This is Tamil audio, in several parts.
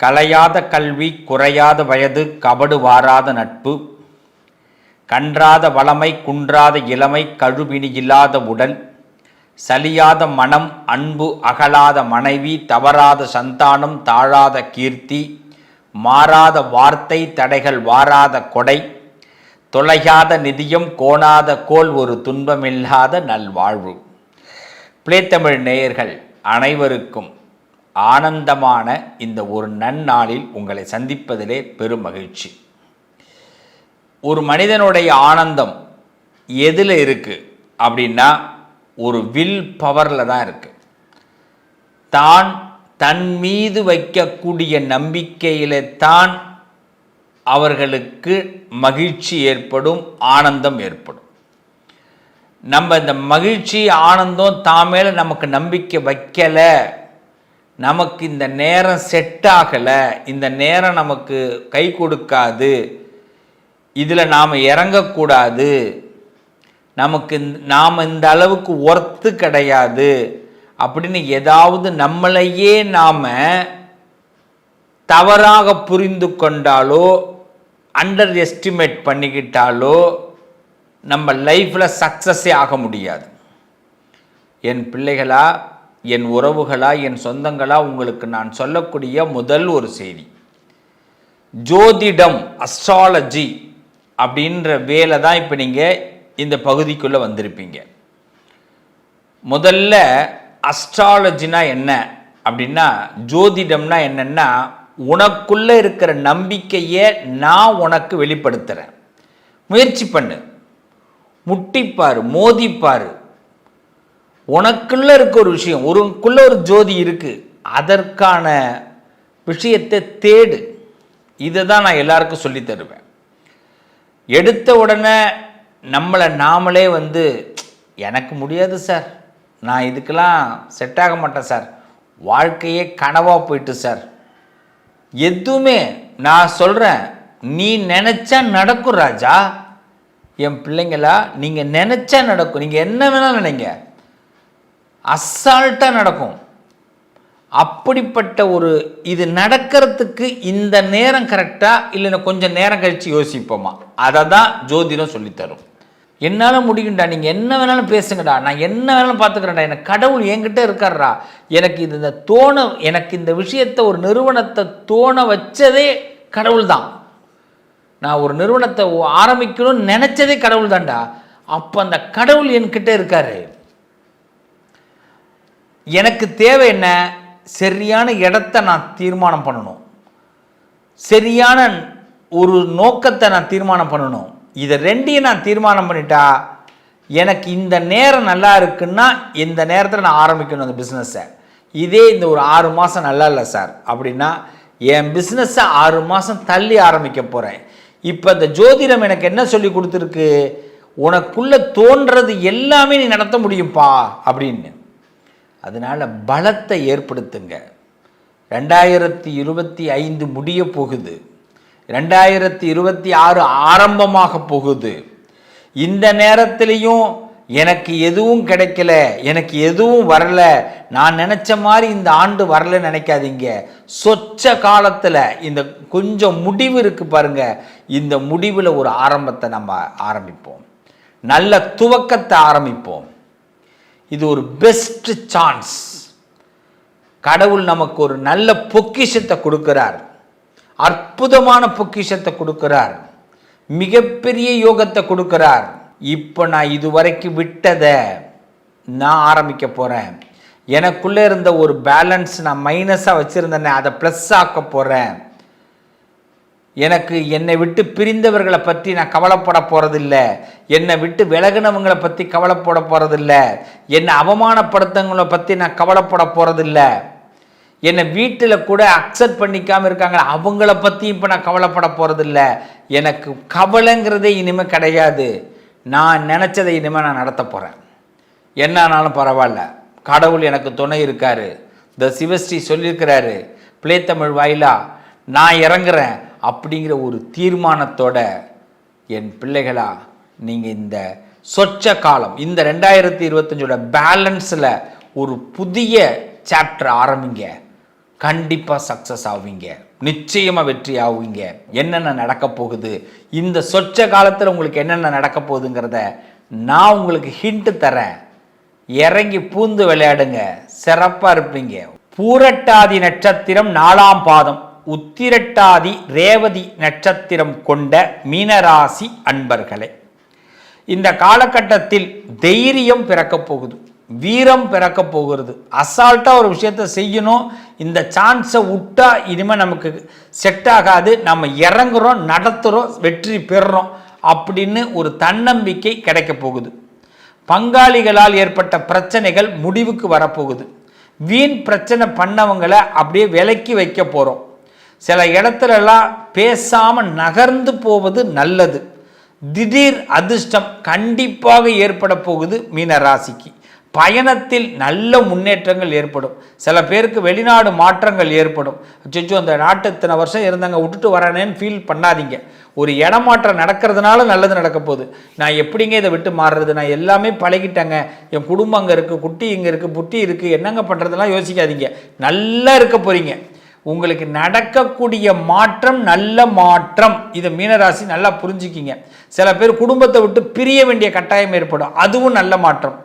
கலையாத கல்வி, குறையாத வயது, கபடு வாராத நட்பு, கன்றாத வளமை, குன்றாத இளமை, கழுவினி இல்லாத உடல், சலியாத மனம், அன்பு அகலாத மனைவி, தவறாத சந்தானம், தாழாத கீர்த்தி, மாறாத வார்த்தை, தடைகள் வாராத கொடை, தொலையாத நிதியம், கோணாத கோல், ஒரு துன்பமில்லாத நல்வாழ்வு. பிளேத்தமிழ் நேயர்கள் அனைவருக்கும் ஆனந்தமான இந்த ஒரு நன்னாளில் உங்களை சந்திப்பதிலே பெரும் மகிழ்ச்சி. ஒரு மனிதனுடைய ஆனந்தம் எதில் இருக்குது அப்படின்னா ஒரு வில் பவரில் தான் இருக்குது. தான் தன் மீது வைக்கக்கூடிய நம்பிக்கையிலே தான் அவர்களுக்கு மகிழ்ச்சி ஏற்படும், ஆனந்தம் ஏற்படும். நம்ம இந்த மகிழ்ச்சி ஆனந்தம் தான் மேலே நமக்கு நம்பிக்கை வைக்கலை, நமக்கு இந்த நேரம் செட் ஆகலை, இந்த நேரம் நமக்கு கை கொடுக்காது, இதில் நாம் இறங்கக்கூடாது, நமக்கு நாம் இந்த அளவுக்கு ஒர்த்து கிடையாது அப்படின்னு ஏதாவது நம்மளையே நாம் தவறாக புரிந்து கொண்டாலோ அண்டர் எஸ்டிமேட் பண்ணிக்கிட்டாலோ நம்ம லைஃப்பில் சக்ஸஸே ஆக முடியாது. என் பிள்ளைகளா, என் உறவுகளா, என் சொந்தங்களா, உங்களுக்கு நான் சொல்லக்கூடிய முதல் ஒரு செய்தி, ஜோதிடம் அஸ்ட்ராலஜி அப்படின்ற வேலை தான் இப்போ நீங்கள் இந்த பகுதிக்குள்ளே வந்திருப்பீங்க. முதல்ல அஸ்ட்ராலஜினா என்ன அப்படின்னா, ஜோதிடம்னா என்னென்னா, உனக்குள்ளே இருக்கிற நம்பிக்கையை நான் உனக்கு வெளிப்படுத்துகிறேன். முயற்சி பண்ணு, முட்டிப்பார், மோதிப்பார். உனக்குள்ளே இருக்க ஒரு விஷயம், உனக்குள்ளே ஒரு ஜோதி இருக்குது, அதற்கான விஷயத்தை தேடு. இதை தான் நான் எல்லாருக்கும் சொல்லி தருவேன். எடுத்த உடனே நம்மளை நாமளே எனக்கு முடியாது சார், நான் இதுக்கெல்லாம் செட் ஆக மாட்டேன் சார், வாழ்க்கையே கனவாக போயிட்டு சார், எதுவுமே நான் சொல்கிறேன், நீ நினச்சா நடக்கும் ராஜா. என் பிள்ளைங்களா, நீங்கள் நினச்சா நடக்கும். நீங்கள் என்ன வேணாலும் நினைங்க, அசால்ட்டாக நடக்கும். அப்படிப்பட்ட ஒரு இது நடக்கிறதுக்கு இந்த நேரம் கரெக்டாக இல்லைன்னா கொஞ்சம் நேரம் கழித்து யோசிப்போமா, அதை தான் ஜோதிடம் சொல்லித்தரும். என்னால் முடியும்டா, நீங்கள் என்ன வேணாலும் பேசுங்கடா, நான் என்ன வேணாலும் பார்த்துக்கிறேன்டா, எனக்கு கடவுள் என்கிட்ட இருக்கார்ரா, எனக்கு இது இந்த எனக்கு இந்த விஷயத்தை ஒரு நிறுவனத்தை தோண வச்சதே கடவுள் தான், நான் ஒரு நிறுவனத்தை ஆரம்பிக்கணும்னு நினச்சதே கடவுள் தான்டா. அப்போ அந்த கடவுள் என்கிட்ட இருக்காரு. எனக்கு தேவை என்ன, சரியான இடத்த நான் தீர்மானம் பண்ணணும், சரியான ஒரு நோக்கத்தை நான் தீர்மானம் பண்ணணும். இதை ரெண்டையும் நான் தீர்மானம் பண்ணிட்டா, எனக்கு இந்த நேரம் நல்லா இருக்குன்னா இந்த நேரத்தில் நான் ஆரம்பிக்கணும் அந்த பிஸ்னஸை. இதே இந்த ஒரு 6 மாதம் நல்லா இல்லை சார் அப்படின்னா என் பிஸ்னஸை 6 மாதம் தள்ளி ஆரம்பிக்க போகிறேன். இப்போ இந்த ஜோதிடம் எனக்கு என்ன சொல்லி கொடுத்துருக்கு, உனக்குள்ளே தோன்றது எல்லாமே நீ நடத்த முடியும்ப்பா அப்படின்னு. அதனால் பலத்தை ஏற்படுத்துங்க. 2025 முடிய போகுது, 2026 ஆரம்பமாக போகுது. இந்த நேரத்திலையும் எனக்கு எதுவும் கிடைக்கல, எனக்கு எதுவும் வரல, நான் நினச்ச மாதிரி இந்த ஆண்டு வரலன்னு நினைக்காதீங்க. சொச்ச காலத்தில் இந்த கொஞ்சம் முடிவு இருக்குது பாருங்க, இந்த முடிவில் ஒரு ஆரம்பத்தை நம்ம ஆரம்பிப்போம், நல்ல துவக்கத்தை ஆரம்பிப்போம். இது ஒரு பெஸ்ட் சான்ஸ். கடவுள் நமக்கு ஒரு நல்ல பொக்கிஷத்தை கொடுக்கிறார், அற்புதமான பொக்கிஷத்தை கொடுக்கிறார், மிகப்பெரிய யோகத்தை கொடுக்கிறார். இப்போ நான் இதுவரைக்கும் விட்டதை நான் ஆரம்பிக்க போகிறேன். எனக்குள்ளே இருந்த ஒரு பேலன்ஸ் நான் மைனஸாக வச்சுருந்தேனே அதை ப்ளஸ் ஆக்க போகிறேன். எனக்கு என்னை விட்டு பிரிந்தவர்களை பற்றி நான் கவலைப்பட போகிறதில்ல, என்னை விட்டு விலகினவங்களை பற்றி கவலைப்பட போகிறதில்ல, என்னை அவமானப்படுத்தவங்களை பற்றி நான் கவலைப்பட போகிறதில்ல, என்னை வீட்டில் கூட அக்செப்ட் பண்ணிக்காமல் இருக்காங்க அவங்கள பற்றி இப்போ நான் கவலைப்பட போகிறதில்ல. எனக்கு கவலைங்கிறதே இனிமேல் கிடையாது. நான் நினச்சதை இனிமேல் நான் நடத்த போகிறேன். என்னானாலும் பரவாயில்ல, கடவுள் எனக்கு துணை இருக்கார். த சிவஸ்ரீ சொல்லியிருக்கிறாரு, பிளேத்தமிழ் வாயிலா நான் இறங்குறேன் அப்படிங்கிற ஒரு தீர்மானத்தோட என் பிள்ளைகளா, நீங்கள் இந்த சொச்ச காலம், இந்த 2025 பேலன்ஸில் ஒரு புதிய சாப்டர் ஆரம்பிங்க. கண்டிப்பாக சக்ஸஸ் ஆவீங்க, நிச்சயமாக வெற்றி ஆவீங்க. என்னென்ன நடக்க போகுது, இந்த சொச்ச காலத்தில் உங்களுக்கு என்னென்ன நடக்க போகுதுங்கிறத நான் உங்களுக்கு ஹிண்ட் தரேன். இறங்கி பூந்து விளையாடுங்க, சிறப்பாக இருப்பீங்க. பூரட்டாதி நட்சத்திரம் 4ஆம் பாதம், உத்திரட்டாதி ரேவதி நட்சத்திரம் கொண்ட மீனராசி அன்பர்களே, இந்த காலகட்டத்தில் தைரியம் பிறக்க போகுது, வீரம் பிறக்க போகிறது. அசால்ட்டாக ஒரு விஷயத்தை செய்யணும், இந்த சான்ஸை விட்டா இனிமேல் நமக்கு செட் ஆகாது, நம்ம இறங்குறோம், நடத்துகிறோம், வெற்றி பெறுறோம் அப்படின்னு ஒரு தன்னம்பிக்கை கிடைக்க போகுது. பங்காளிகளால் ஏற்பட்ட பிரச்சனைகள் முடிவுக்கு வரப்போகுது. வீண் பிரச்சனை பண்ணவங்களை அப்படியே விலக்கி வைக்க போகிறோம். சில இடத்துலலாம் பேசாமல் நகர்ந்து போவது நல்லது. திடீர் அதிர்ஷ்டம் கண்டிப்பாக ஏற்பட போகுது மீனராசிக்கு. பயணத்தில் நல்ல முன்னேற்றங்கள் ஏற்படும். சில பேருக்கு வெளிநாடு மாற்றங்கள் ஏற்படும். அச்சோ அந்த நாட்டு இத்தனை வருஷம் இருந்தாங்க விட்டுட்டு வரேனேன்னு ஃபீல் பண்ணாதீங்க. ஒரு இடமாற்றம் நடக்கிறதுனால நல்லது நடக்க போகுது. நான் எப்படிங்க இதை விட்டு மாறுறது, நான் எல்லாமே பழகிட்டேங்க, என் குடும்பம் அங்கே இருக்குது, குட்டி இங்கே இருக்குது, புட்டி இருக்குது, என்னங்க பண்ணுறதுலாம் யோசிக்காதீங்க, நல்லா இருக்க போகிறீங்க. உங்களுக்கு நடக்கக்கூடிய மாற்றம் நல்ல மாற்றம். இதை மீனராசி நல்லா புரிஞ்சுக்கிங்க. சில பேர் குடும்பத்தை விட்டு பிரிய வேண்டிய கட்டாயம் ஏற்படும், அதுவும் நல்ல மாற்றம்.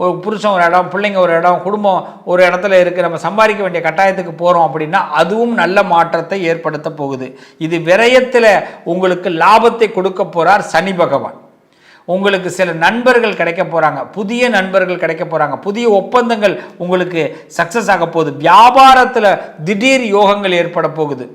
ஒரு புருஷன் ஒரு இடம், பிள்ளைங்க ஒரு இடம், குடும்பம் ஒரு இடத்துல இருக்குது, நம்ம சம்பாதிக்க வேண்டிய கட்டாயத்துக்கு போகிறோம் அப்படின்னா அதுவும் நல்ல மாற்றத்தை ஏற்படுத்த போகுது. இது விரயத்தில் உங்களுக்கு லாபத்தை கொடுக்க போகிறார் சனி பகவான். உங்களுக்கு சில நண்பர்கள் கிடைக்க போகிறாங்க, புதிய நண்பர்கள் கிடைக்க போகிறாங்க, புதிய ஒப்பந்தங்கள் உங்களுக்கு சக்ஸஸ் ஆக போகுது. வியாபாரத்தில் திடீர் யோகங்கள் ஏற்பட போகுது.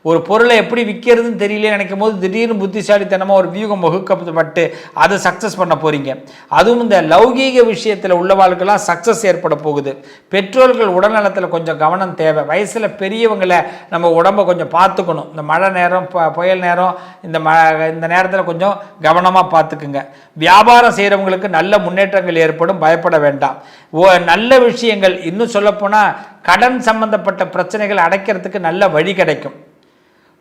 ஒரு பொருளை எப்படி விற்கிறதுன்னு தெரியல நினைக்கும் போது திடீர்னு புத்திசாலித்தனமாக ஒரு வியூகம் வகுக்கப்பட்டு அதை சக்ஸஸ் பண்ண போகிறீங்க. அதுவும் இந்த லௌகீக விஷயத்தில் உள்ளவாளுக்கெல்லாம் சக்ஸஸ் ஏற்பட போகுது. பெற்றோர்கள் உடல்நலத்தில் கொஞ்சம் கவனம் தேவை. வயசில் பெரியவங்களை நம்ம உடம்பை கொஞ்சம் பார்த்துக்கணும். இந்த மழை நேரம், புயல் நேரம், இந்த நேரத்தில் கொஞ்சம் கவனமாக பார்த்துக்குங்க. வியாபாரம் செய்கிறவங்களுக்கு நல்ல முன்னேற்றங்கள் ஏற்படும், பயப்பட வேண்டாம். நல்ல விஷயங்கள், இன்னும் சொல்லப்போனால் கடன் சம்பந்தப்பட்ட பிரச்சனைகள் அடைக்கிறதுக்கு நல்ல வழி கிடைக்கும்.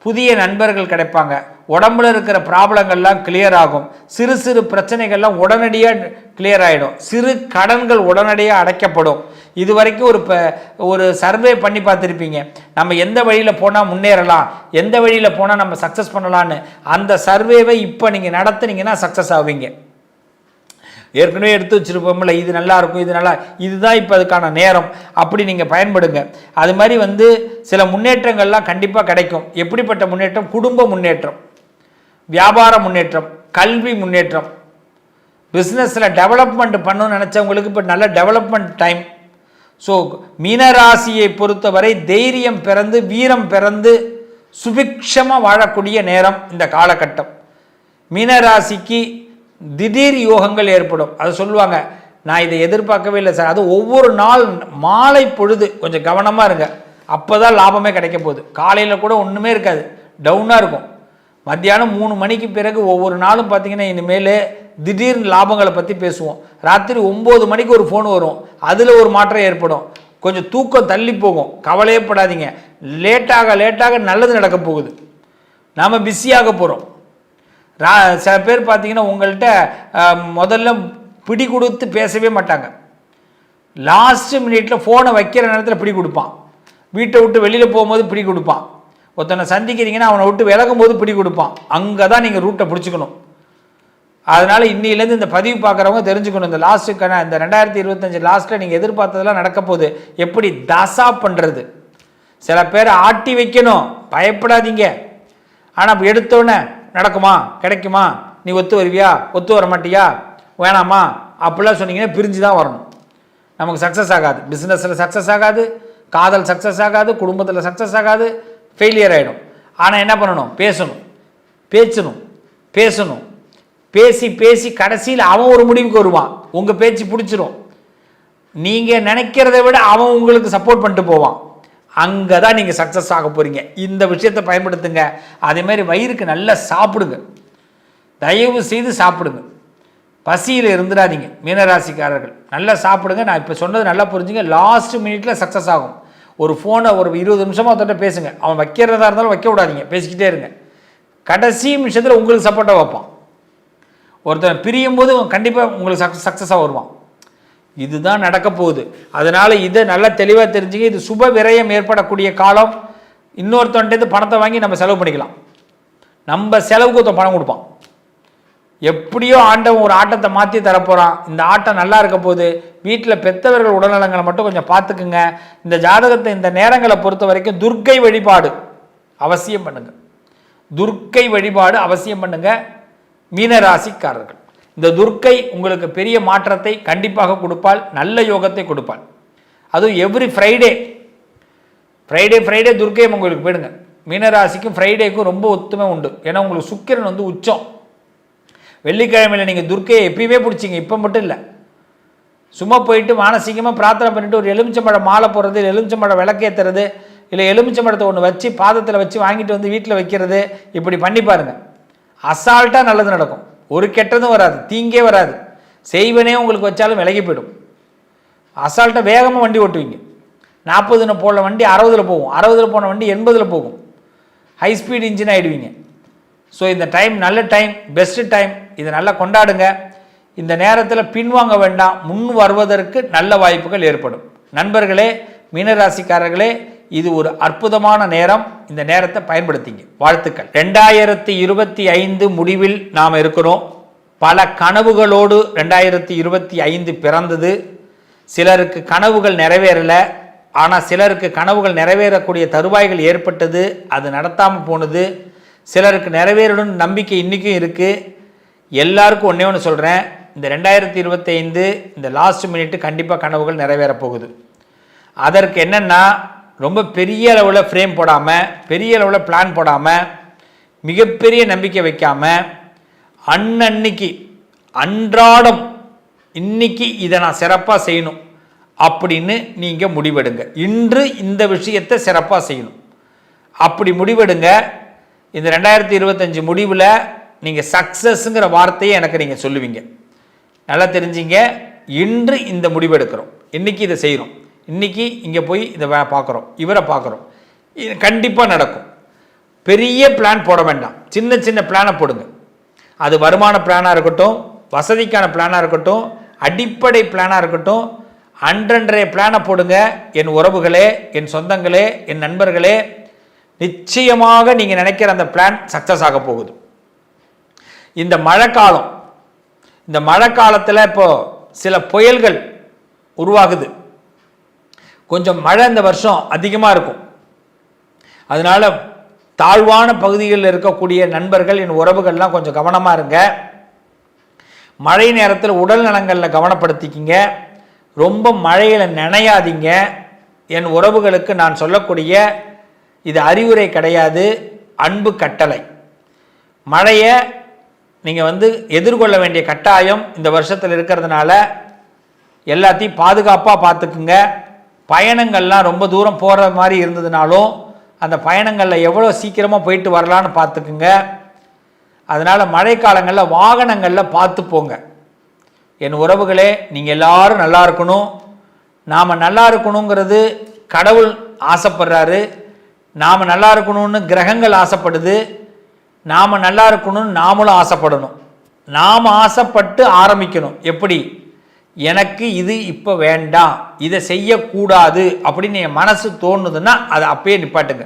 புதிய நண்பர்கள் கிடைப்பாங்க. உடம்புல இருக்கிற ப்ராப்ளங்கள்லாம் கிளியர் ஆகும். சிறு சிறு பிரச்சனைகள்லாம் உடனடியாக கிளியர் ஆகிடும். சிறு கடன்கள் உடனடியாக அடைக்கப்படும். இது வரைக்கும் ஒரு சர்வே பண்ணி பார்த்துருப்பீங்க, நம்ம எந்த வழியில் போனால் முன்னேறலாம், எந்த வழியில் போனால் நம்ம சக்ஸஸ் பண்ணலான்னு. அந்த சர்வேவை இப்போ நீங்கள் நடத்துனீங்கன்னா சக்ஸஸ் ஆவீங்க. ஏற்கனவே எடுத்து வச்சுருப்போம்ல, இது நல்லா இருக்கும், இது நல்லா, இதுதான் இப்போ அதுக்கான நேரம், அப்படி நீங்கள் பயன்படுங்க. அது மாதிரி சில முன்னேற்றங்கள்லாம் கண்டிப்பாக கிடைக்கும். எப்படிப்பட்ட முன்னேற்றம்? குடும்ப முன்னேற்றம், வியாபார முன்னேற்றம், கல்வி முன்னேற்றம், பிஸ்னஸில் டெவலப்மெண்ட் பண்ணணும்னு நினச்சவங்களுக்கு இப்போ நல்ல டெவலப்மெண்ட் டைம். ஸோ மீனராசியை பொறுத்தவரை தைரியம் பிறந்து வீரம் பிறந்து சுபிக்ஷமாக வாழக்கூடிய நேரம் இந்த காலகட்டம். மீனராசிக்கு திடீர் யோகங்கள் ஏற்படும். அதை சொல்லுவாங்க, நான் இதை எதிர்பார்க்கவே இல்லை சார். அது ஒவ்வொரு நாள் மாலை பொழுது கொஞ்சம் கவனமாக இருங்க, அப்போ தான் லாபமே கிடைக்க போகுது. காலையில் கூட ஒன்றுமே இருக்காது, டவுனாக இருக்கும். மத்தியானம் 3 மணிக்கு பிறகு ஒவ்வொரு நாளும் பார்த்தீங்கன்னா இனிமேல் திடீர்னு லாபங்களை பற்றி பேசுவோம். ராத்திரி 9 மணிக்கு ஒரு ஃபோன் வரும், அதில் ஒரு மாற்றம் ஏற்படும். கொஞ்சம் தூக்கம் தள்ளி போகும், கவலையப்படாதீங்க. லேட்டாக நல்லது நடக்க போகுது. நாம் பிஸியாக போகிறோம். சில பேர் பார்த்தீங்கன்னா உங்கள்கிட்ட முதல்ல பிடி கொடுத்து பேசவே மாட்டாங்க. லாஸ்ட் மினிட்டில் ஃபோனை வைக்கிற நேரத்தில் பிடி கொடுப்பான். வீட்டை விட்டு வெளியில் போகும்போது பிடி கொடுப்பான். ஒருத்தனை சந்திக்கிறீங்கன்னா அவனை விட்டு விலகும் போது பிடி கொடுப்பான். அங்கே தான் நீங்கள் ரூட்டை பிடிச்சிக்கணும். அதனால் இன்னிலேருந்து இந்த பதிவு பார்க்குறவங்க தெரிஞ்சுக்கணும், இந்த லாஸ்ட்டுக்கான இந்த 2025 லாஸ்ட்டில் நீங்கள் எதிர்பார்த்ததெல்லாம் நடக்க போகுது. எப்படி தசா பண்ணுறது, சில பேரை ஆட்டி வைக்கணும், பயப்படாதீங்க. ஆனால் எடுத்தோடனே நடக்குமா, கிடைக்குமா, நீ ஒத்து வருவியா, ஒத்து வர மாட்டியா, வேணாமா அப்படிலாம் சொன்னீங்கன்னா பிரிஞ்சு தான் வரணும். நமக்கு சக்ஸஸ் ஆகாது, பிஸ்னஸில் சக்ஸஸ் ஆகாது, காதல் சக்ஸஸ் ஆகாது, குடும்பத்தில் சக்ஸஸ் ஆகாது, ஃபெயிலியர் ஆகிடும். ஆனால் என்ன பண்ணணும்? பேசணும். பேசி கடைசியில் அவன் ஒரு முடிவுக்கு வருவான். உங்கள் பேச்சு பிடிச்சிரும். நீங்கள் நினைக்கிறத விட அவன் உங்களுக்கு சப்போர்ட் பண்ணிட்டு போவான். அங்கே தான் நீங்கள் சக்ஸஸ் ஆக போகிறீங்க. இந்த விஷயத்தை பயன்படுத்துங்க. அதேமாதிரி வயிறுக்கு நல்லா சாப்பிடுங்க, தயவு செய்து சாப்பிடுங்க. பசியில் இருந்துடாதீங்க மீனராசிக்காரர்கள், நல்லா சாப்பிடுங்க. நான் இப்போ சொன்னது நல்லா புரிஞ்சுங்க. லாஸ்ட் மினிட்டில் சக்ஸஸ் ஆகும். ஒரு ஃபோனை ஒரு 20 நிமிஷமாக ஒருத்தட்ட பேசுங்க. அவன் வைக்கிறதா இருந்தாலும் வைக்க விடாதீங்க, பேசிக்கிட்டே இருங்க. கடைசி நிமிஷத்தில் உங்களுக்கு சப்போர்ட்டாக வைப்பான். ஒருத்தன் பிரியும் போது கண்டிப்பாக உங்களுக்கு சக்ஸஸாக வருவான். இதுதான் நடக்க போகுது. அதனால் இதை நல்லா தெளிவாக தெரிஞ்சுங்க. இது சுப விரயம் ஏற்படக்கூடிய காலம். இன்னொருத்தன்ட்டு பணத்தை வாங்கி நம்ம செலவு பண்ணிக்கலாம். நம்ம செலவுக்கு ஒருத்தன் பணம் கொடுப்பான். எப்படியோ ஆண்டவன் ஒரு ஆட்டத்தை மாற்றி தரப்போகிறான். இந்த ஆட்டம் நல்லா இருக்க போது. வீட்டில் பெற்றவர்கள் உடல்நலங்களை மட்டும் கொஞ்சம் பார்த்துக்குங்க. இந்த ஜாதகத்தை இந்த நேரங்களை பொறுத்த வரைக்கும் துர்க்கை வழிபாடு அவசியம் பண்ணுங்க. துர்க்கை வழிபாடு அவசியம் பண்ணுங்க மீனராசிக்காரர்கள். இந்த துர்க்கை உங்களுக்கு பெரிய மாற்றத்தை கண்டிப்பாக கொடுப்பாள். நல்ல யோகத்தை கொடுப்பாள். அதுவும் எவ்ரி ஃப்ரைடே துர்க்கையை உங்களுக்கு போயிடுங்க. மீனராசிக்கும் ஃப்ரைடேக்கும் ரொம்ப ஒத்துமை உண்டு. ஏன்னா உங்களுக்கு சுக்கிரன் வந்து உச்சம். வெள்ளிக்கிழமையில் நீங்கள் துர்க்கையை எப்பயுமே பிடிச்சிங்க, இப்போ மட்டும் இல்லை. சும்மா போயிட்டு மானசீகமாக பிரார்த்தனை பண்ணிவிட்டு ஒரு எலுமிச்சம்பழம் மாலை போடுறது, எலுமிச்சம்பழம் விளக்கேற்றுறது, இல்லை எலுமிச்சம்பழத்தை ஒன்று வச்சு பாதத்தில் வச்சு வாங்கிட்டு வந்து வீட்டில் வைக்கிறது, இப்படி பண்ணி பாருங்கள். அசால்ட்டாக நல்லது நடக்கும். ஒரு கெட்டதும் வராது, தீங்கே வராது. செய்வனே உங்களுக்கு வச்சாலும் விலகி போயிடும். அசால்ட்டாக வேகமாக வண்டி ஓட்டுவீங்க. 40 போன வண்டி 60 போகும், 60 போன வண்டி 80 போகும். ஹை ஸ்பீட் இன்ஜின் ஆகிடுவீங்க. ஸோ இந்த டைம் நல்ல டைம், பெஸ்ட்டு டைம். இதை நல்லா கொண்டாடுங்க. இந்த நேரத்தில் பின்வாங்க வேண்டாம். முன் வருவதற்கு நல்ல வாய்ப்புகள் ஏற்படும். நண்பர்களே, மீனராசிக்காரர்களே, இது ஒரு அற்புதமான நேரம். இந்த நேரத்தை பயன்படுத்திங்க. வாழ்த்துக்கள். 2025 முடிவில் நாம் இருக்கிறோம். பல கனவுகளோடு 2025 பிறந்தது. சிலருக்கு கனவுகள் நிறைவேறலை. ஆனால் சிலருக்கு கனவுகள் நிறைவேறக்கூடிய தருவாய்கள் ஏற்பட்டது, அது நடத்தாமல் போனது. சிலருக்கு நிறைவேறணும் நம்பிக்கை இன்றைக்கும் இருக்குது. எல்லாருக்கும் ஒன்றே ஒன்று சொல்கிறேன், இந்த 2025 இந்த லாஸ்ட் மினிட்டு கண்டிப்பாக கனவுகள் நிறைவேறப் போகுது. அதற்கு என்னென்னா, ரொம்ப பெரிய அளவில் ஃப்ரேம் போடாமல், பெரிய அளவில் பிளான் போடாமல், மிகப்பெரிய நம்பிக்கை வைக்காமல், அன்னன்னைக்கு அன்றாடம் இன்னைக்கு இதை நான் சிறப்பாக செய்யணும் அப்படின்னு நீங்கள் முடிவெடுங்க. இன்று இந்த விஷயத்தை சிறப்பாக செய்யணும் அப்படி முடிவெடுங்க. இந்த 2025 முடிவில் நீங்கள் சக்ஸஸ்ங்கிற வார்த்தையை எனக்கு நீங்கள் சொல்லுவீங்க. நல்லா தெரிஞ்சிங்க. இன்று இந்த முடிவெடுக்கிறோம், இன்றைக்கி இதை செய்கிறோம், இன்றைக்கி இங்கே போய் இதை பார்க்குறோம், இவரை பார்க்குறோம், இது கண்டிப்பாக நடக்கும். பெரிய பிளான் போட வேண்டாம், சின்ன சின்ன பிளானை போடுங்க. அது வருமான பிளானாக இருக்கட்டும், வசதிக்கான பிளானாக இருக்கட்டும், அடிப்படை பிளானாக இருக்கட்டும், அன்றன்றைய பிளானை போடுங்க. என் உறவுகளே, என் சொந்தங்களே, என் நண்பர்களே, நிச்சயமாக நீங்கள் நினைக்கிற அந்த பிளான் சக்ஸஸ் ஆக போகுது. இந்த மழைக்காலம், இந்த மழை காலத்தில் இப்போ சில புயல்கள் உருவாகுது. கொஞ்சம் மழை இந்த வருஷம் அதிகமாக இருக்கும். அதனால் தாழ்வான பகுதிகளில் இருக்கக்கூடிய நண்பர்கள், என் உறவுகள்லாம் கொஞ்சம் கவனமாக இருங்க. மழை நேரத்தில் உடல் நலங்களில் கவனப்படுத்திக்கிங்க. ரொம்ப மழையில் நனையாதீங்க. என் உறவுகளுக்கு நான் சொல்லக்கூடிய இது அறிவுரை கிடையாது, அன்பு கட்டளை. மழையை நீங்கள் எதிர்கொள்ள வேண்டிய கட்டாயம் இந்த வருஷத்தில் இருக்கிறதுனால எல்லாத்தையும் பாதுகாப்பாக பார்த்துக்குங்க. பயணங்கள்லாம் ரொம்ப தூரம் போகிற மாதிரி இருந்ததுனாலும் அந்த பயணங்களில் எவ்வளோ சீக்கிரமாக போயிட்டு வரலான்னு பார்த்துக்குங்க. அதனால் மழைக்காலங்களில் வாகனங்களில் பார்த்து போங்க. என் உறவுகளே, நீங்கள் எல்லாரும் நல்லா இருக்கணும். நாம் நல்லா இருக்கணுங்கிறது கடவுள் ஆசைப்படுறாரு. நாம் நல்லா இருக்கணும்னு கிரகங்கள் ஆசைப்படுது. நாம் நல்லா இருக்கணும்னு நாமளும் ஆசைப்படணும். நாம் ஆசைப்பட்டு ஆரம்பிக்கணும். எப்படி? எனக்கு இது இப்போ வேண்டாம், இதை செய்யக்கூடாது அப்படின்னு என் மனசு தோணுதுன்னா அதை அப்பயே நிப்பாட்டுங்க.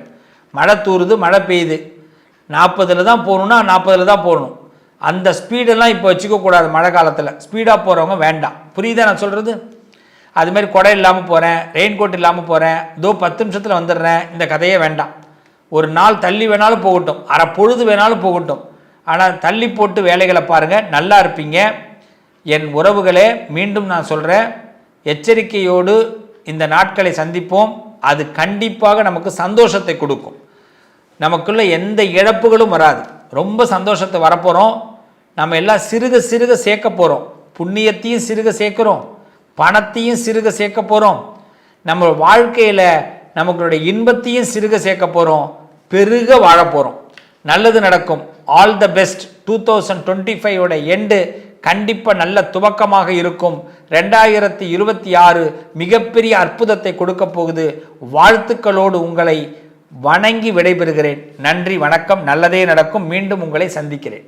மழை தூருது, மழை பெய்யுது, 40 தான் போகணுன்னா 40 தான் போகணும். அந்த ஸ்பீடெல்லாம் இப்போ வச்சுக்கக்கூடாது. மழை காலத்தில் ஸ்பீடாக போகிறவங்க வேண்டாம். புரியுதா நான் சொல்கிறது? அதுமாரி குடை இல்லாமல் போகிறேன், ரெயின் கோட் இல்லாமல் போகிறேன், 10 நிமிஷத்தில் வந்துடுறேன், இந்த கதையே வேண்டாம். ஒரு நாள் தள்ளி வேணாலும் போகட்டும், அரை பொழுது வேணாலும் போகட்டும், ஆனால் தள்ளி போட்டு வேலைகளை பாருங்கள், நல்லா இருப்பீங்க. என் உறவுகளே, மீண்டும் நான் சொல்கிறேன், எச்சரிக்கையோடு இந்த நாட்களை சந்திப்போம். அது கண்டிப்பாக நமக்கு சந்தோஷத்தை கொடுக்கும். நமக்குள்ள எந்த இழப்புகளும் வராது. ரொம்ப சந்தோஷத்தை வரப்போகிறோம். நம்ம எல்லாம் சிறுக சிறுக சேர்க்க போகிறோம். புண்ணியத்தையும் சிறுக சேர்க்குறோம், பணத்தையும் சிறுக சேர்க்க போகிறோம். நம்ம வாழ்க்கையில் நமக்களுடைய இன்பத்தையும் சிறுக சேர்க்க போகிறோம். பெருக வாழ போகிறோம். நல்லது நடக்கும். All the best. 2025 எண்டு கண்டிப்பாக நல்ல துவக்கமாக இருக்கும். 2026 மிகப்பெரிய அற்புதத்தை கொடுக்க போகுது. வாழ்த்துக்களோடு உங்களை வணங்கி விடைபெறுகிறேன். நன்றி, வணக்கம். நல்லதே நடக்கும். மீண்டும் உங்களை சந்திக்கிறேன்.